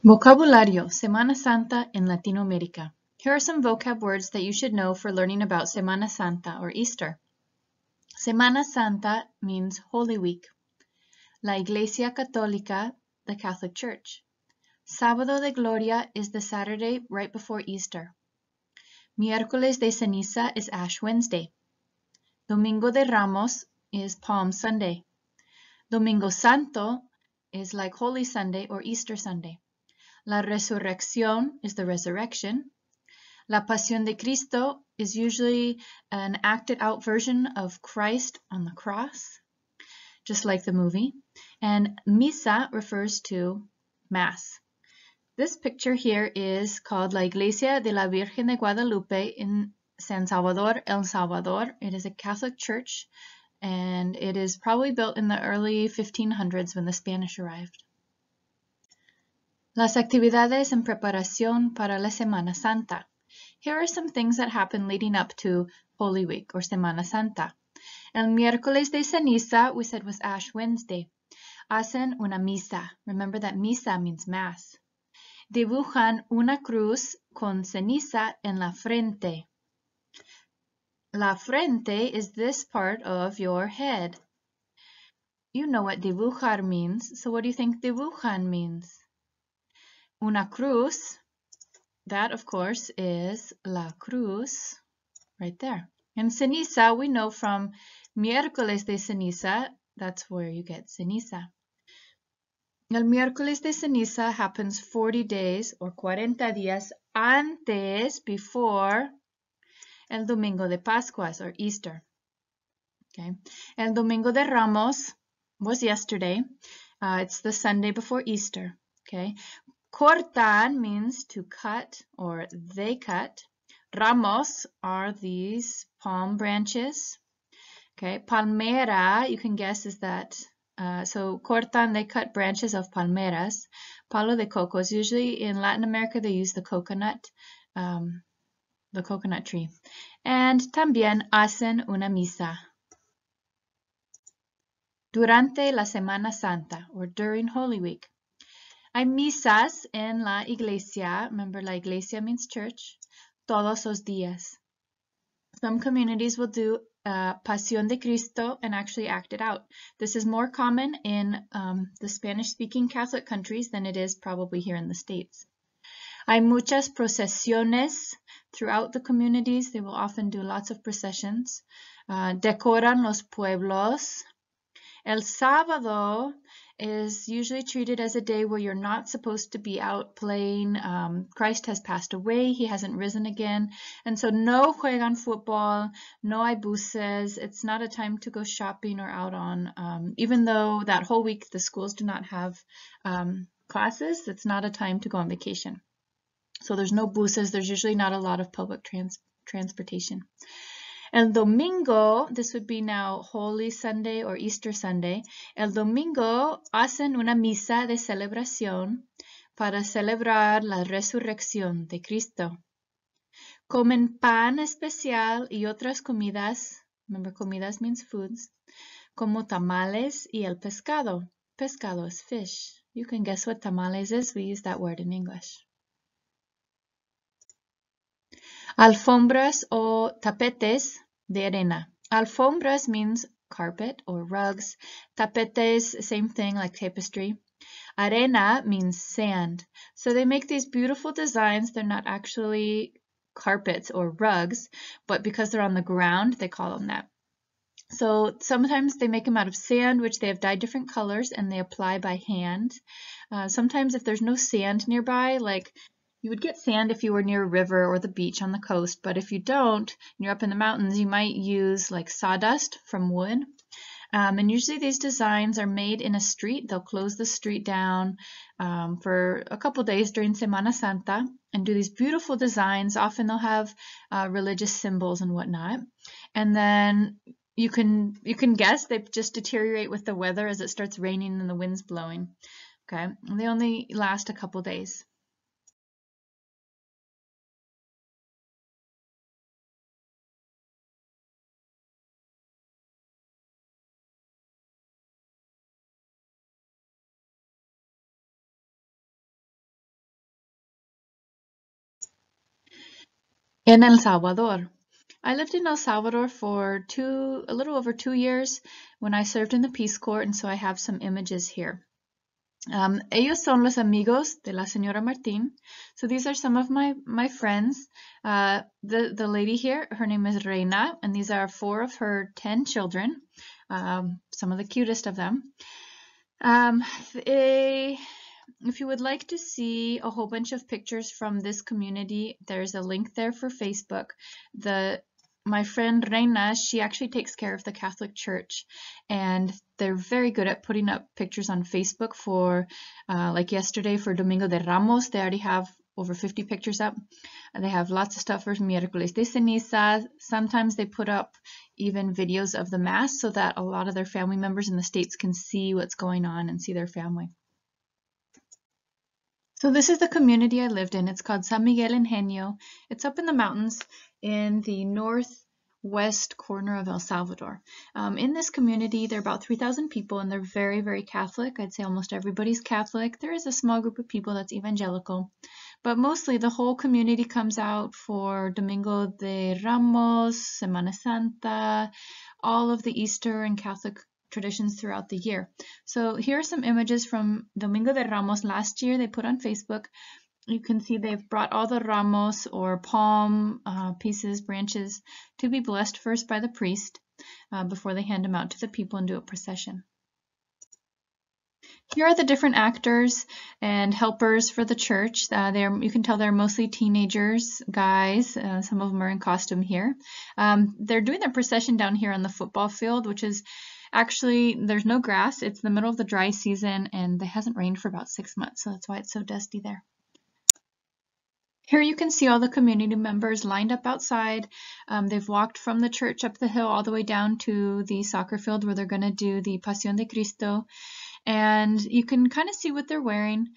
Vocabulario, Semana Santa in Latinoamérica. Here are some vocab words that you should know for learning about Semana Santa or Easter. Semana Santa means Holy Week. La Iglesia Católica, the Catholic Church. Sábado de Gloria is the Saturday right before Easter. Miércoles de Ceniza is Ash Wednesday. Domingo de Ramos is Palm Sunday. Domingo Santo is like Holy Sunday or Easter Sunday. La Resurrección is the resurrection. La Pasión de Cristo is usually an acted out version of Christ on the cross, just like the movie. And Misa refers to Mass. This picture here is called La Iglesia de la Virgen de Guadalupe in San Salvador, El Salvador. It is a Catholic church, and it is probably built in the early 1500s when the Spanish arrived. Las actividades en preparación para la Semana Santa. Here are some things that happen leading up to Holy Week or Semana Santa. El miércoles de ceniza, we said, was Ash Wednesday. Hacen una misa. Remember that misa means mass. Dibujan una cruz con ceniza en la frente. La frente is this part of your head. You know what dibujar means, so what do you think dibujan means? Una cruz, that of course is la cruz, right there. And ceniza, we know from miércoles de ceniza, that's where you get ceniza. El miércoles de ceniza happens 40 days or 40 días antes, before el domingo de Pascuas or Easter. Okay. El domingo de Ramos was yesterday. It's the Sunday before Easter. Okay. Cortan means to cut or they cut. Ramos are these palm branches. Okay, palmera, you can guess is that, so cortan, they cut branches of palmeras. Palo de cocos, usually in Latin America they use the coconut tree. And también hacen una misa. Durante la Semana Santa or during Holy Week. Hay misas en la iglesia. Remember, la iglesia means church. Todos los días. Some communities will do Pasión de Cristo and actually act it out. This is more common in the Spanish-speaking Catholic countries than it is probably here in the States. Hay muchas procesiones throughout the communities. They will often do lots of processions. Decoran los pueblos. El sábado is usually treated as a day where you're not supposed to be out playing. Christ has passed away. He hasn't risen again. And so no juegan football, no hay buses. It's not a time to go shopping or out on. Even though that whole week the schools do not have classes, it's not a time to go on vacation. So there's no buses. There's usually not a lot of public transportation. El domingo, this would be now Holy Sunday or Easter Sunday. El domingo hacen una misa de celebración para celebrar la resurrección de Cristo. Comen pan especial y otras comidas. Remember, comidas means foods. Como tamales y el pescado. Pescado is fish. You can guess what tamales is. We use that word in English. Alfombras o tapetes de arena. Alfombras means carpet or rugs. Tapetes, same thing, like tapestry. Arena means sand. So they make these beautiful designs. They're not actually carpets or rugs, but because they're on the ground, they call them that. So sometimes they make them out of sand, which they have dyed different colors, and they apply by hand. Sometimes if there's no sand nearby, like you would get sand if you were near a river or the beach on the coast, but if you don't, and you're up in the mountains, you might use like sawdust from wood. And usually these designs are made in a street. They'll close the street down for a couple days during Semana Santa and do these beautiful designs. Often they'll have religious symbols and whatnot. And then you can guess they just deteriorate with the weather as it starts raining and the wind's blowing. Okay, and they only last a couple days. in El Salvador. I lived in El Salvador for a little over 2 years when I served in the Peace Corps, and so I have some images here. Ellos son los amigos de la señora Martín. So these are some of my friends. The lady here, her name is Reina, and these are 4 of her 10 children, some of the cutest of them. If you would like to see a whole bunch of pictures from this community, there's a link there for Facebook. My friend Reina, she actually takes care of the Catholic Church, and they're very good at putting up pictures on Facebook for, like yesterday for Domingo de Ramos, they already have over 50 pictures up. And they have lots of stuff for Miércoles de Ceniza. Sometimes they put up even videos of the Mass so that a lot of their family members in the States can see what's going on and see their family. So this is the community I lived in. It's called San Miguel Ingenio. It's up in the mountains in the northwest corner of El Salvador. In this community, there are about 3,000 people, and they're very, very Catholic. I'd say almost everybody's Catholic. There is a small group of people that's evangelical, but mostly the whole community comes out for Domingo de Ramos, Semana Santa, all of the Easter and Catholic traditions throughout the year. So here are some images from Domingo de Ramos last year they put on Facebook. You can see they've brought all the ramos or palm pieces, branches, to be blessed first by the priest before they hand them out to the people and do a procession. Here are the different actors and helpers for the church. You can tell they're mostly teenagers, guys. Some of them are in costume here. They're doing their procession down here on the football field, which is actually, there's no grass. It's the middle of the dry season, and it hasn't rained for about 6 months, so that's why it's so dusty there. Here you can see all the community members lined up outside. They've walked from the church up the hill all the way down to the soccer field where they're going to do the Pasión de Cristo. And you can kind of see what they're wearing.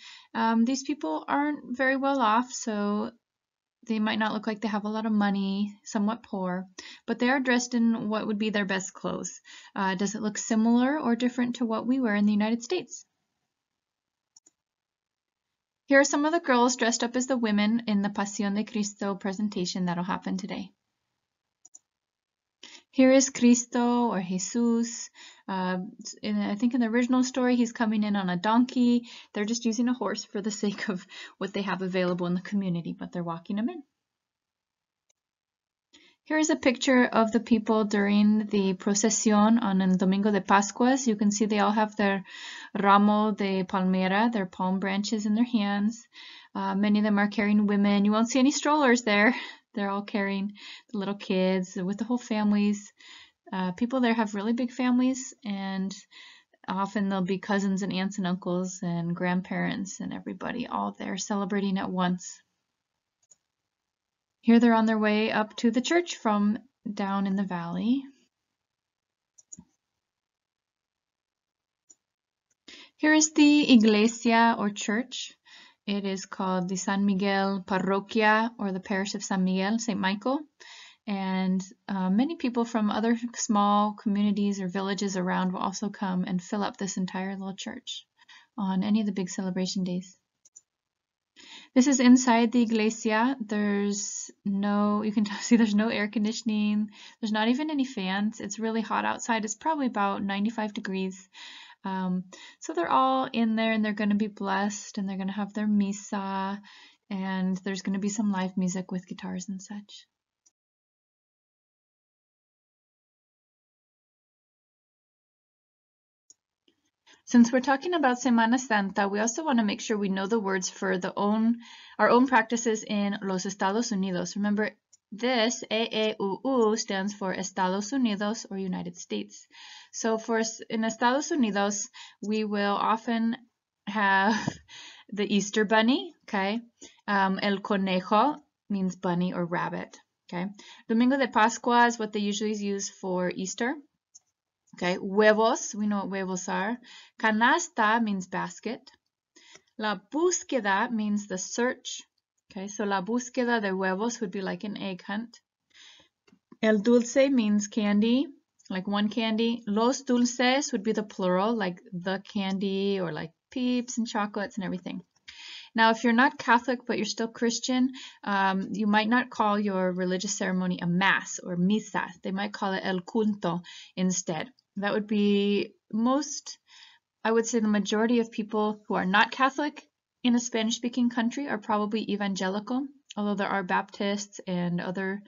These people aren't very well off, so they might not look like they have a lot of money, somewhat poor, but they are dressed in what would be their best clothes. Does it look similar or different to what we wear in the United States? Here are some of the girls dressed up as the women in the Pasión de Cristo presentation that'll happen today. Here is Cristo or Jesus. I think in the original story, he's coming in on a donkey. They're just using a horse for the sake of what they have available in the community, but they're walking him in. Here is a picture of the people during the procesión on el Domingo de Pascuas. You can see they all have their ramo de palmera, their palm branches in their hands. Many of them are carrying women. You won't see any strollers there. They're all carrying the little kids with the whole families. People there have really big families, and often there'll be cousins and aunts and uncles and grandparents and everybody all there celebrating at once. Here they're on their way up to the church from down in the valley. Here is the iglesia or church. It is called the San Miguel Parroquia, or the parish of San Miguel, St. Michael. And many people from other small communities or villages around will also come and fill up this entire little church on any of the big celebration days. This is inside the iglesia. You can see there's no air conditioning. There's not even any fans. It's really hot outside. It's probably about 95 degrees. So they're all in there, and they're going to be blessed, and they're going to have their misa, and there's going to be some live music with guitars and such. Since we're talking about Semana Santa, we also want to make sure we know the words for our own practices in los Estados Unidos. Remember, this EEUU stands for Estados Unidos or United States. So in Estados Unidos, we will often have the Easter bunny, okay? El conejo means bunny or rabbit, okay? Domingo de Pascua is what they usually use for Easter. Okay, huevos, we know what huevos are. Canasta means basket. La búsqueda means the search. Okay, so la búsqueda de huevos would be like an egg hunt. El dulce means candy, like one candy. Los dulces would be the plural, like the candy or like Peeps and chocolates and everything. Now, if you're not Catholic but you're still Christian, you might not call your religious ceremony a mass or misa. They might call it el culto instead. That would be I would say the majority of people who are not Catholic in a Spanish-speaking country are probably evangelical, although there are Baptists and other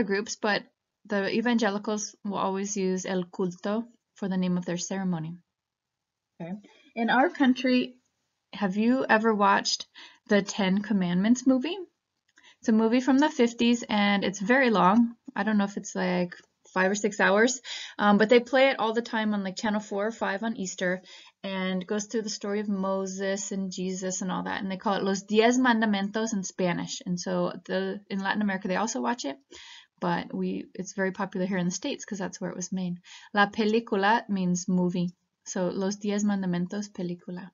groups, but the evangelicals will always use el culto for the name of their ceremony. Okay. In our country, have you ever watched the Ten Commandments movie? It's a movie from the 50s and it's very long. I don't know if it's like 5 or 6 hours, but they play it all the time on like Channel 4 or 5 on Easter, and goes through the story of Moses and Jesus and all that, and they call it Los 10 Mandamientos in Spanish. And so in Latin America they also watch it, but it's very popular here in the States because that's where it was made. La película means movie, so Los 10 Mandamientos película.